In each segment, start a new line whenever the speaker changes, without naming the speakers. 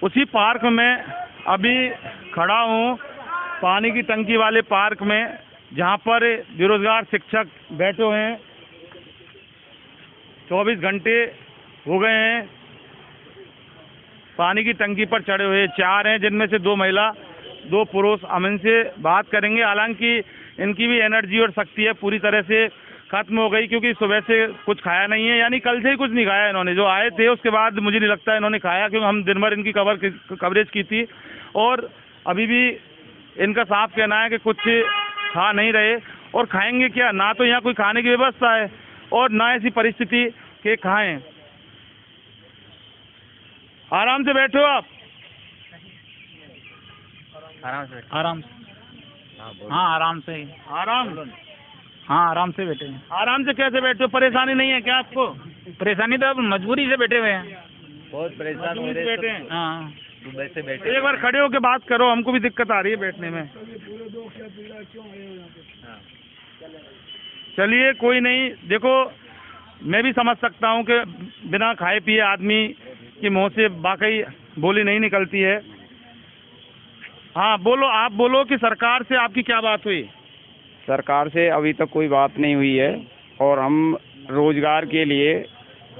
उसी पार्क में अभी खड़ा हूँ, पानी की टंकी वाले पार्क में, जहाँ पर बेरोजगार शिक्षक बैठे हुए हैं। 24 घंटे हो गए हैं, पानी की टंकी पर चढ़े हुए 4 हैं, जिनमें से 2 महिला 2 पुरुष। हम इनसे बात करेंगे। हालांकि इनकी भी एनर्जी और शक्ति है पूरी तरह से खत्म हो गई, क्योंकि सुबह से कुछ खाया नहीं है, यानी कल से ही कुछ नहीं खाया इन्होंने। जो आए थे उसके बाद मुझे नहीं लगता इन्होंने खाया, क्योंकि हम दिन भर इनकी कवरेज की थी, और अभी भी इनका साफ कहना है कि कुछ खा नहीं रहे। और खाएंगे क्या? ना तो यहाँ कोई खाने की व्यवस्था है और ना ऐसी परिस्थिति के खाएं। आराम से बैठो आप,
आराम से।
हाँ आराम से। हाँ आराम से बैठे हैं।
आराम से कैसे बैठे हो? परेशानी नहीं है क्या आपको?
परेशानी तो अब मजबूरी से बैठे हुए हैं।
बहुत परेशान हो
मजबूरी से
रहे
बैठे हैं।
हाँ
सुबह से बैठे।
एक बार खड़े होके बात करो, हमको भी दिक्कत आ रही है बैठने में। चलिए कोई नहीं, देखो मैं भी समझ सकता हूँ कि बिना खाए पिए आदमी की मुँह से वाकई बोली नहीं निकलती है। हाँ बोलो, आप बोलो कि सरकार से आपकी क्या बात हुई?
सरकार से अभी तक कोई बात नहीं हुई है, और हम रोजगार के लिए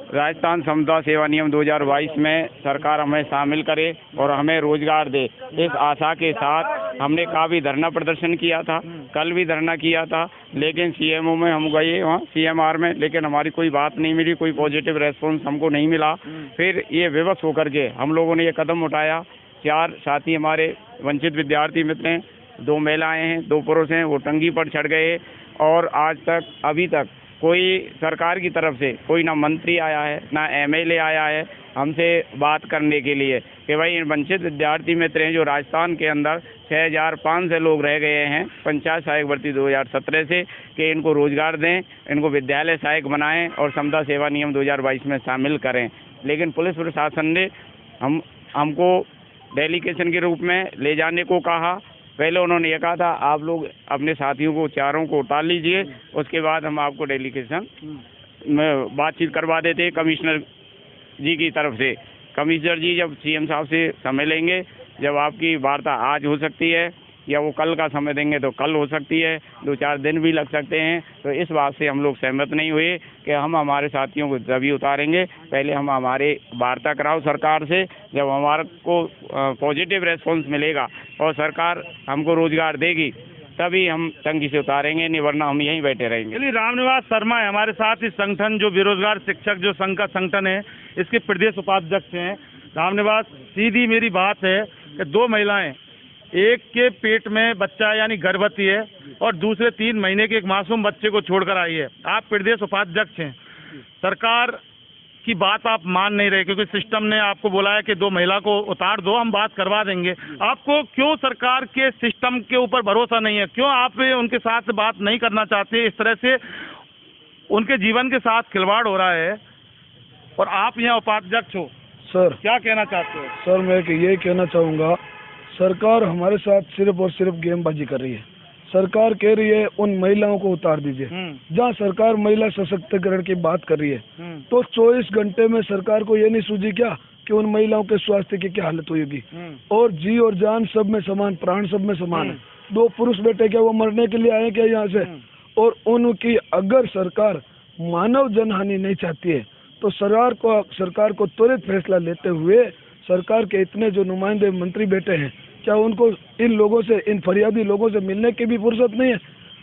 राजस्थान समता सेवा नियम 2022 में सरकार हमें शामिल करे और हमें रोजगार दे, इस आशा के साथ हमने काफ़ी धरना प्रदर्शन किया था। कल भी धरना किया था, लेकिन सीएमओ में हम गए वहाँ सीएमआर में, लेकिन हमारी कोई बात नहीं मिली, कोई पॉजिटिव रेस्पॉन्स हमको नहीं मिला। फिर ये विवश होकर के हम लोगों ने ये कदम उठाया। 4 साथी हमारे वंचित विद्यार्थी मित्र हैं, 2 महिलाएं हैं, 2 पुरुष हैं, वो टंकी पर चढ़ गए। और आज तक अभी तक कोई सरकार की तरफ से कोई ना मंत्री आया है ना एमएलए आया है हमसे बात करने के लिए कि भाई वंचित विद्यार्थी मित्र हैं जो राजस्थान के अंदर 6500 लोग रह गए हैं पंचायत सहायक भर्ती 2017 से, कि इनको रोजगार दें, इनको विद्यालय सहायक बनाएं और समता सेवा नियम 2022 में शामिल करें। लेकिन पुलिस प्रशासन ने हमको डेलीगेशन के रूप में ले जाने को कहा। पहले उन्होंने ये कहा था आप लोग अपने साथियों को 4 को उतार लीजिए, उसके बाद हम आपको डेलीगेशन में बातचीत करवा देते कमिश्नर जी की तरफ से। कमिश्नर जी जब सीएम साहब से समय लेंगे, जब आपकी वार्ता आज हो सकती है या वो कल का समय देंगे तो कल हो सकती है, 2-4 दिन भी लग सकते हैं। तो इस बात से हम लोग सहमत नहीं हुए कि हम हमारे साथियों को तभी उतारेंगे, पहले हम हमारे वार्ता कराओ सरकार से। जब हमारे को पॉजिटिव रेस्पॉन्स मिलेगा और सरकार हमको रोजगार देगी तभी हम टंकी से उतारेंगे, नहीं वरना हम यहीं बैठे रहेंगे।
चलिए, रामनिवास शर्मा है हमारे साथ। इस संगठन जो बेरोजगार शिक्षक जो संघ का संगठन है, इसके प्रदेश उपाध्यक्ष हैं। रामनिवास, सीधी मेरी बात है कि 2 महिलाएं, एक के पेट में बच्चा यानी गर्भवती है और दूसरे 3 महीने के एक मासूम बच्चे को छोड़कर आई है। आप प्रदेश उपाध्यक्ष हैं, सरकार की बात आप मान नहीं रहे, क्योंकि सिस्टम ने आपको बोला है कि 2 महिला को उतार दो, हम बात करवा देंगे। आपको क्यों सरकार के सिस्टम के ऊपर भरोसा नहीं है? क्यों आप उनके साथ बात नहीं करना चाहते? इस तरह से उनके जीवन के साथ खिलवाड़ हो रहा है और आप यहाँ उपाध्यक्ष हो।
सर
क्या कहना चाहते हो?
सर मैं ये कहना चाहूँगा, सरकार हमारे साथ सिर्फ और सिर्फ गेमबाजी कर रही है। सरकार कह रही है उन महिलाओं को उतार दीजिए। जहाँ सरकार महिला सशक्तिकरण की बात कर रही है, तो 24 घंटे में सरकार को ये नहीं सूझी क्या कि उन महिलाओं के स्वास्थ्य की क्या हालत होगी? और जी और जान सब में समान, प्राण सब में समान है। 2 पुरुष बेटे क्या वो मरने के लिए आए क्या यहाँ से? और उनकी अगर सरकार मानव जनहानि नहीं चाहती है तो सरकार को त्वरित फैसला लेते हुए सरकार के इतने जो नुमाइंदे मंत्री बैठे हैं, क्या उनको इन लोगों से, इन फरियादी लोगों से मिलने की भी फुर्सत नहीं है?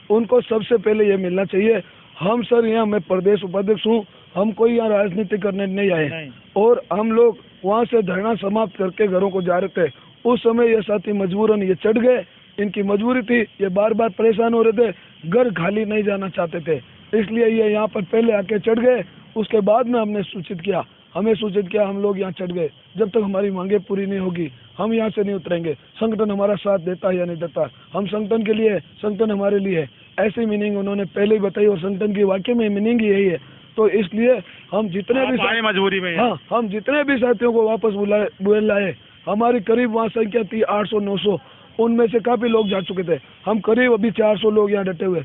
उनको सबसे पहले ये मिलना चाहिए। हम सर यहाँ, मैं प्रदेश उपाध्यक्ष हूँ, हम कोई यहाँ राजनीति करने नहीं आए और हम लोग वहाँ से धरना समाप्त करके घरों को जा रहे थे। उस समय ये साथी मजबूरन ये चढ़ गए, इनकी मजबूरी थी, ये बार बार परेशान हो रहे थे, घर खाली नहीं जाना चाहते थे, इसलिए ये यहाँ पर पहले आके चढ़ गए। उसके बाद में हमें सूचित किया, हम लोग यहाँ चढ़ गए। जब तक हमारी मांगे पूरी नहीं होगी हम यहाँ से नहीं उतरेंगे। संगठन हमारा साथ देता है या नहीं देता, हम संगठन के लिए, संगठन हमारे लिए है, ऐसी मीनिंग उन्होंने पहले ही बताई और संगठन की वाकई में मीनिंग यही है। तो इसलिए हम जितने भी
मजबूरी में,
हाँ, हम जितने भी साथियों को वापस बुलाए, हमारी करीब वहाँ संख्या थी 800-900, उनमें से काफी लोग जा चुके थे। हम करीब अभी 400 लोग यहाँ डटे हुए।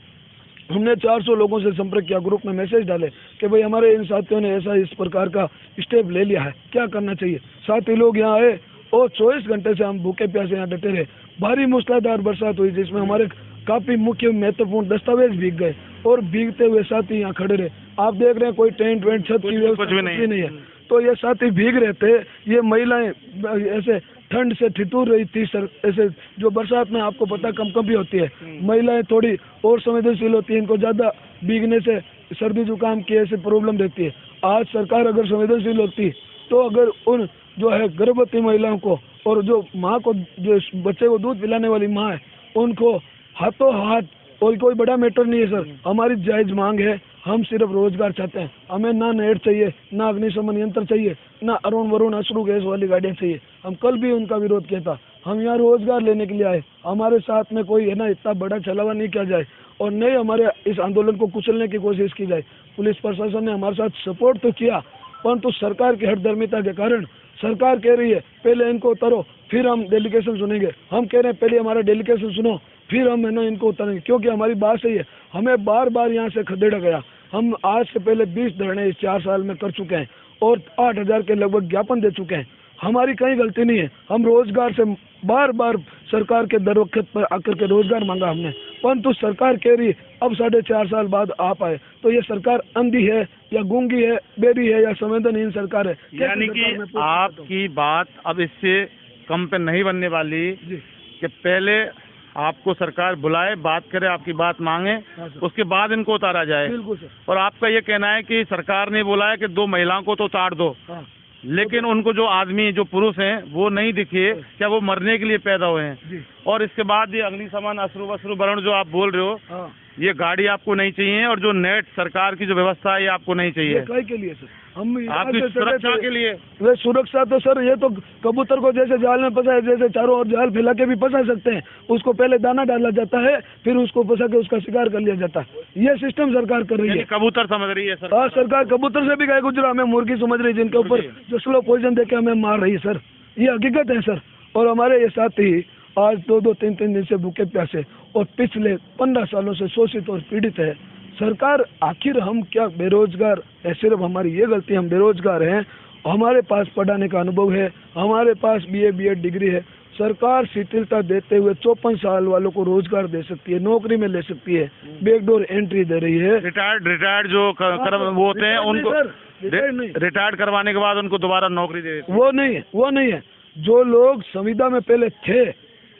हमने 400 लोगों से संपर्क किया, ग्रुप में मैसेज डाले कि भाई हमारे इन साथियों ने ऐसा इस प्रकार का स्टेप ले लिया है, क्या करना चाहिए। साथी लोग यहाँ आए और 24 घंटे से हम भूखे प्यासे यहाँ डटे रहे। भारी मूसलाधार बरसात हुई जिसमें हमारे काफी मुख्य महत्वपूर्ण दस्तावेज भीग गए और भीगते हुए साथी यहाँ खड़े रहे। आप देख रहे हैं कोई टेंट वेंट छत की व्यवस्था कुछ भी नहीं है। तो ये साथी भीग रहे थे। ये महिलाएं ऐसे ठंड से ठिठुर रही थी सर। ऐसे जो बरसात में आपको पता कंपकंपी होती है, महिलाएं थोड़ी और संवेदनशील होती है, इनको ज्यादा भीगने से सर्दी जुकाम की ऐसी प्रॉब्लम रहती है। आज सरकार अगर संवेदनशील होती तो अगर उन जो है गर्भवती महिलाओं को और जो माँ को, जो बच्चे को दूध पिलाने वाली माँ है, उनको हाथों हाथ, और कोई बड़ा मैटर नहीं है सर, हमारी जायज मांग है। हम सिर्फ रोजगार चाहते हैं। हमें ना नेट चाहिए, ना अग्निशमन यंत्र चाहिए, ना अरुण वरुण अश्रु गैस वाली गाड़ियाँ चाहिए। हम कल भी उनका विरोध किया था। हम यहाँ रोजगार लेने के लिए आए। हमारे साथ में कोई है ना इतना बड़ा छलावा नहीं किया जाए और नहीं हमारे इस आंदोलन को कुचलने की कोशिश की जाए। पुलिस प्रशासन ने हमारे साथ सपोर्ट तो किया, परंतु सरकार की हठधर्मिता के कारण सरकार कह रही है पहले इनको उतारो फिर हम डेलीगेशन सुनेंगे। हम कह रहे हैं पहले हमारा डेलीगेशन सुनो फिर हम है ना इनको उतारेंगे, क्योंकि हमारी बात सही है। हमें बार बार यहाँ से खदेड़ा गया। हम आज से पहले 20 धरने इस 4 साल में कर चुके हैं और 8000 के लगभग ज्ञापन दे चुके हैं। हमारी कहीं गलती नहीं है। हम रोजगार से बार बार सरकार के दरवक्त पर आकर के रोजगार मांगा हमने, परंतु सरकार कह रही है अब 4.5 साल बाद आप आए। तो ये सरकार अंधी है या गूंगी है, बेरी है या संवेदनहीन सरकार है?
यानी कि आपकी बात अब इससे कम पे नहीं बनने वाली कि पहले आपको सरकार बुलाए, बात करे, आपकी बात मांगे, उसके बाद इनको उतारा जाए।
बिल्कुल सर।
और आपका ये कहना है कि सरकार ने बोला है कि 2 महिलाओं को तो उतार दो, लेकिन उनको जो आदमी, जो पुरुष हैं, वो नहीं दिखे, क्या वो मरने के लिए पैदा हुए हैं? और इसके बाद ये अग्निशमन अश्रु वरुण जो आप बोल रहे हो, ये गाड़ी आपको नहीं चाहिए और जो नेट सरकार की जो व्यवस्था है ये आपको नहीं चाहिए।
काय के लिए सर? हम
आपकी सुरक्षा के लिए।
वे सुरक्षा तो सर ये तो कबूतर को जैसे जाल में फंसा है, जैसे चारों ओर जाल फैला के भी फंसा सकते हैं। उसको पहले दाना डाला जाता है, फिर उसको फंसा के उसका शिकार कर लिया जाता है। ये सिस्टम सरकार कर रही है।
कबूतर समझ रही है सर?
हाँ, सरकार कबूतर से भी गए गुजरा, हमें मुर्गी समझ रही है, जिनके ऊपर जो स्लो पॉइजन देके हमें मार रही है सर। ये हकीकत है सर। और हमारे ये साथी आज 2-2, 3-3 दिन से भूखे प्यासे और पिछले 15 सालों से शोषित और पीड़ित है। सरकार आखिर हम क्या बेरोजगार है? सिर्फ हमारी ये गलती, हम बेरोजगार हैं। हमारे पास पढ़ाने का अनुभव है, हमारे पास BA BEd डिग्री है। सरकार शिथिलता देते हुए 54 साल वालों को रोजगार दे सकती है, नौकरी में ले सकती है, बैकडोर एंट्री दे रही है।
रिटायर्ड जो वो होते हैं उनको रिटायर्ड करवाने के बाद उनको दोबारा नौकरी दे देती है।
वो नहीं है। जो लोग संविदा में पहले थे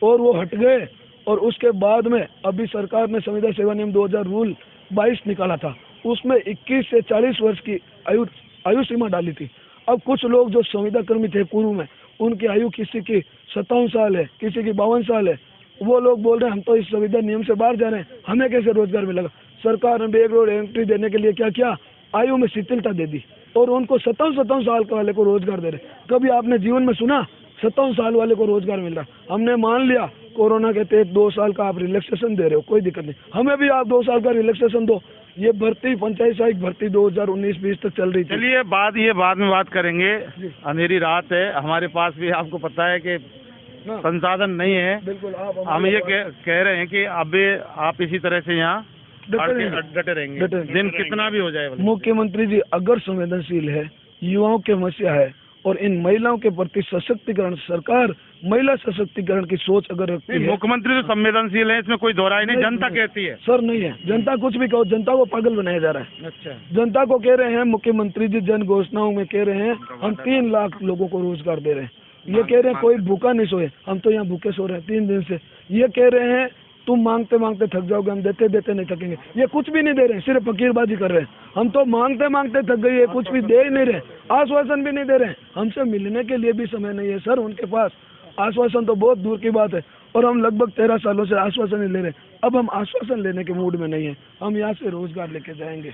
और वो हट गए, और उसके बाद में अभी सरकार ने संविदा सेवा नियम 2000 रूल 22 निकाला था, उसमें 21 से 40 वर्ष की आयु सीमा डाली थी। अब कुछ लोग जो संविदा कर्मी थे पूर्व में, उनकी आयु किसी की 57 साल है, किसी की 52 साल है। वो लोग बोल रहे हैं हम तो इस संविदा नियम से बाहर जा रहे हैं, हमें कैसे रोजगार मिलेगा? सरकार ने बैकडोर एंट्री देने के लिए क्या किया? आयु में शिथिलता दे दी और उनको 57 साल के वाले को रोजगार दे रहे। कभी आपने जीवन में सुना 57 साल वाले को रोजगार मिल रहा? हमने मान लिया कोरोना के तहत 2 साल का आप रिलैक्सेशन दे रहे हो, कोई दिक्कत नहीं, हमें भी आप 2 साल का रिलैक्सेशन दो। ये भर्ती पंचायत सहायक भर्ती 2019-20 तक चल रही थी।
चलिए ये बाद में बात करेंगे। अंधेरी रात है, हमारे पास भी आपको पता है कि संसाधन नहीं है।
बिल्कुल,
हम ये कह रहे हैं कि अब आप इसी तरह से यहाँ डटे रहेंगे, दिन कितना भी हो जाए।
मुख्यमंत्री जी अगर संवेदनशील है, युवाओं की समस्या है और इन महिलाओं के प्रति सशक्तिकरण, सरकार महिला सशक्तिकरण की सोच अगर रखती है। मुख्यमंत्री तो संवेदनशील है, इसमें कोई दोहराई नहीं। जनता कहती है सर नहीं है। जनता कुछ भी कहो, जनता को पागल बनाया जा रहा है। अच्छा, जनता को कह रहे हैं मुख्यमंत्री जी जन घोषणाओं में कह रहे हैं हम 3 लाख लोगों को रोजगार दे रहे हैं। ये कह रहे हैं कोई भूखा नहीं सोए, हम तो यहाँ भूखे सो रहे हैं 3 दिन से। ये कह रहे हैं तुम मांगते मांगते थक जाओगे, हम देते देते नहीं थकेंगे। ये कुछ भी नहीं दे रहे हैं, सिर्फ फकीरबाजी कर रहे हैं। हम तो मांगते मांगते थक गए, कुछ भी दे ही नहीं रहे, आश्वासन भी नहीं दे रहे हैं। हमसे मिलने के लिए भी समय नहीं है सर उनके पास। आश्वासन तो बहुत दूर की बात है और हम लगभग 13 सालों से आश्वासन ही ले रहे हैं। अब हम आश्वासन लेने के मूड में नहीं है। हम यहाँ से रोजगार लेके जाएंगे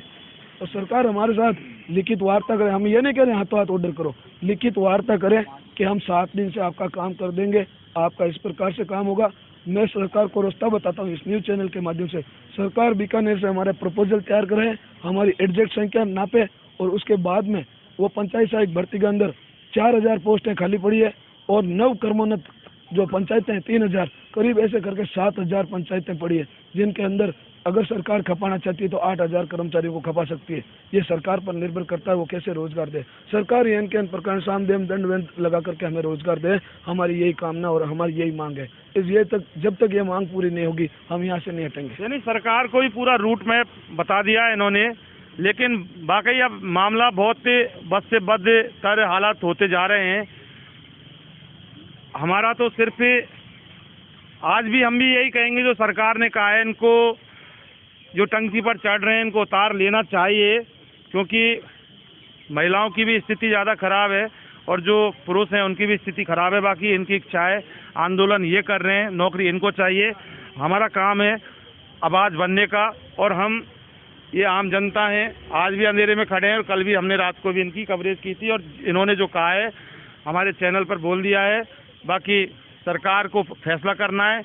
और सरकार हमारे साथ लिखित वार्ता करे। हम ये नहीं कह रहे हाथों हाथ ऑर्डर करो, लिखित वार्ता करें कि हम 7 दिन से आपका काम कर देंगे, आपका इस प्रकार से काम होगा। मैं सरकार को रास्ता बताता हूँ इस न्यूज़ चैनल के माध्यम से। सरकार बीकानेर से हमारे प्रपोजल तैयार करें, हमारी एग्जैक्ट संख्या नापे और उसके बाद में वो पंचायत सहायक भर्ती के अंदर 4000 पोस्टें खाली पड़ी है और 9 कर्मोन्नत जो पंचायतें हैं 3000, करीब ऐसे करके 7000 पंचायतें पड़ी है, जिनके अंदर अगर सरकार खपाना चाहती है तो 8,000 कर्मचारियों को खपा सकती है। ये सरकार पर निर्भर करता है वो कैसे रोजगार दे। सरकार एन के प्रकार सामदेव दंड वेंद लगा करके हमें रोजगार दे, हमारी यही कामना और हमारी यही मांग है। जब तक ये मांग पूरी नहीं होगी हम यहाँ से नहीं हटेंगे।
यानी सरकार को भी पूरा रूट मैप बता दिया है इन्होंने, लेकिन वाकई अब मामला बहुत बद से बदतर हालात होते जा रहे हैं। हमारा तो सिर्फ आज भी हम भी यही कहेंगे, जो सरकार ने कहा है इनको जो टंकी पर चढ़ रहे हैं इनको उतार लेना चाहिए, क्योंकि महिलाओं की भी स्थिति ज़्यादा खराब है और जो पुरुष हैं उनकी भी स्थिति खराब है। बाकी इनकी इच्छा है, आंदोलन ये कर रहे हैं, नौकरी इनको चाहिए। हमारा काम है आवाज़ बनने का, और हम ये आम जनता हैं, आज भी अंधेरे में खड़े हैं और कल भी हमने रात को भी इनकी कवरेज की थी और इन्होंने जो कहा है हमारे चैनल पर बोल दिया है। बाकी सरकार को फैसला करना है,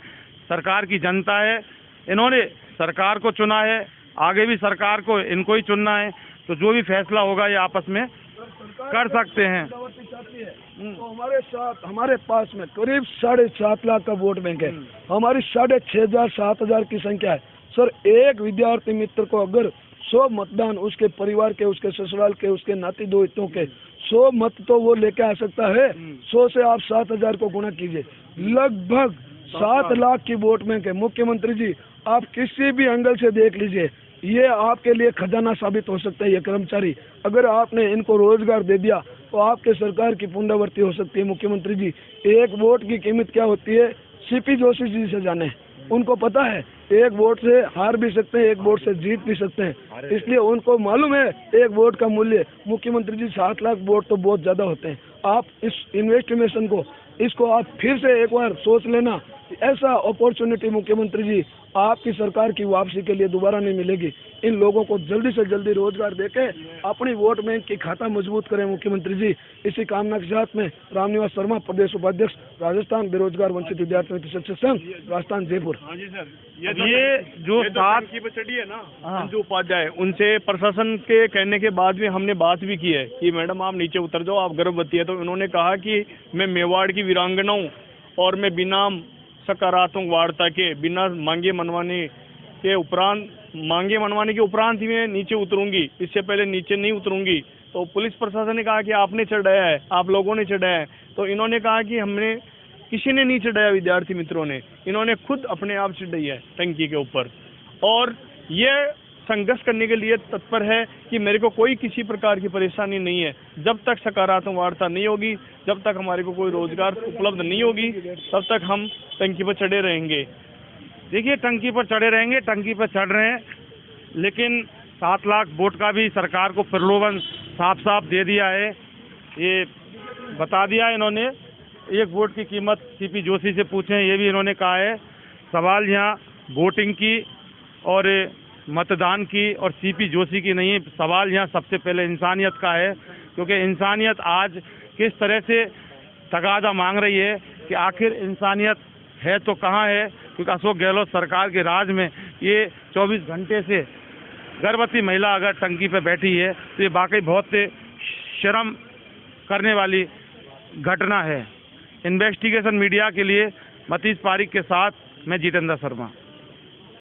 सरकार की जनता है, इन्होंने सरकार को चुना है, आगे भी सरकार को इनको ही चुनना है, तो जो भी फैसला होगा ये आपस में कर सकते हैं।
तो हमारे साथ हमारे पास में करीब 7.5 लाख का वोट बैंक है, हमारी 6,500 7,000 की संख्या है। सर, एक विद्यार्थी मित्र को अगर 100 मतदान उसके परिवार के, उसके ससुराल के, उसके नाती दोस्तों के 100 मत तो वो लेके आ सकता है। 100 से आप 7,000 को गुणा कीजिए, लगभग 7 लाख की वोट बैंक है। मुख्यमंत्री जी, आप किसी भी एंगल से देख लीजिए, ये आपके लिए खजाना साबित हो सकता है। ये कर्मचारी, अगर आपने इनको रोजगार दे दिया तो आपके सरकार की पुनरावृत्ति हो सकती है। मुख्यमंत्री जी, एक वोट की कीमत क्या होती है सीपी जोशी जी से जाने, उनको पता है। एक वोट से हार भी सकते हैं, एक वोट से जीत भी सकते हैं, इसलिए उनको मालूम है एक वोट का मूल्य। मुख्यमंत्री जी, 7 लाख वोट तो बहुत ज्यादा होते हैं। आप इस इन्वेस्टिमेशन को, इसको आप फिर से एक बार सोच लेना। ऐसा अपॉर्चुनिटी मुख्यमंत्री जी आपकी सरकार की वापसी के लिए दोबारा नहीं मिलेगी। इन लोगों को जल्दी से जल्दी रोजगार देके अपनी वोट बैंक की खाता मजबूत करें मुख्यमंत्री जी। इसी कामना के साथ में रामनिवास शर्मा, प्रदेश उपाध्यक्ष, राजस्थान बेरोजगार वंचित विद्यार्थियों शिक्षक संघ, राजस्थान जयपुर।
हाँ जी सर, ये जो टंकी पर चढ़ी है ना अंजू उपाध्याय, उनसे प्रशासन के कहने के बाद भी हमने बात भी की है कि मैडम आप नीचे उतर जाओ, आप गर्भवती है। तो उन्होंने कहा कि मैं मेवाड़ की वीरांगना हूँ और मैं बिना सकारात्मक वार्ता के, बिना मांगे मनवाने के उपरांत ही मैं नीचे उतरूंगी, इससे पहले नीचे नहीं उतरूंगी। तो पुलिस प्रशासन ने कहा कि आपने चढ़ाया है, आप लोगों ने चढ़ाया है। तो इन्होंने कहा कि हमने किसी ने नहीं चढ़ाया, विद्यार्थी मित्रों ने, इन्होंने खुद अपने आप चढ़ाई है टंकी के ऊपर, और ये संघर्ष करने के लिए तत्पर है कि मेरे को कोई किसी प्रकार की परेशानी नहीं है। जब तक सकारात्मक वार्ता नहीं होगी, जब तक हमारे को कोई रोजगार उपलब्ध नहीं होगी, तब तक हम टंकी पर चढ़े रहेंगे।
देखिए, टंकी पर चढ़े रहेंगे, टंकी पर चढ़ रहे हैं, लेकिन 7 लाख वोट का भी सरकार को प्रलोभन साफ साफ दे दिया है। ये बता दिया इन्होंने। एक वोट की कीमत सीपी जोशी से पूछें, ये भी इन्होंने कहा है। सवाल यहाँ वोटिंग की और मतदान की और सीपी जोशी की नहीं है, सवाल यहाँ सबसे पहले इंसानियत का है, क्योंकि इंसानियत आज किस तरह से तगादा मांग रही है कि आखिर इंसानियत है तो कहाँ है। क्योंकि अशोक गहलोत सरकार के राज में ये 24 घंटे से गर्भवती महिला अगर टंकी पे बैठी है तो ये वाकई बहुत शर्म करने वाली घटना है। इन्वेस्टिगेशन मीडिया के लिए मतीश पारिक के साथ मैं जितेंद्र शर्मा।